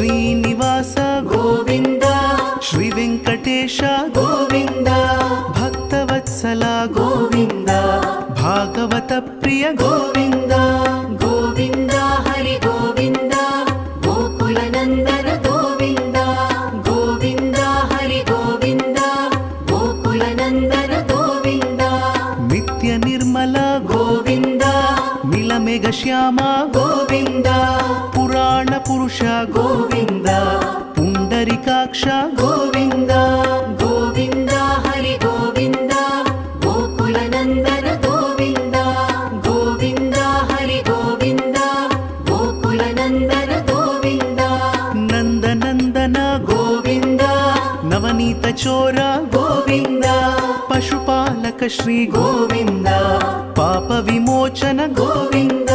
ಶ್ರೀನಿವಾಸ ಗೋವಿಂದ ಶ್ರೀ ವೆಂಕಟೇಶ ಗೋವಿಂದ ಭಕ್ತವತ್ಸಲ ಗೋವಿಂದ ಭಾಗವತ ಪ್ರಿಯ ಗೋವಿಂದ ಗೋವಿಂದ ಹರಿ ಗೋವಿಂದ ಗೋಕುಲ ನಂದನ ಗೋವಿಂದ ಗೋವಿಂದ ಹರಿ ಗೋವಿಂದ ಗೋಕುಲ ನಂದನ ಗೋವಿಂದ ನಿತ್ಯ ನಿರ್ಮಲ ಗೋವಿಂದ ಮಿಲಮೆಘ ಶ್ಯಾಮ ಗೋವಿಂದ ಪುರಾಣ ಪುರುಷ ಗೋವಿಂದ ಪುಂಡರಿಕಾಕ್ಷ ಗೋವಿಂದ ಗೋವಿಂದ ಹರಿ ಗೋವಿಂದ ಗೋಕುಲ ನಂದನ ಗೋವಿಂದ ಗೋವಿಂದ ಹರಿ ಗೋವಿಂದ ಗೋಕುಲ ನಂದನ ಗೋವಿಂದ ನಂದನಂದನ ಗೋವಿಂದ ನವನೀತ ಚೋರ ಗೋವಿಂದ ಪಶುಪಾಲಕ ಶ್ರೀ ಗೋವಿಂದ ಪಾಪ ವಿಮೋಚನ ಗೋವಿಂದ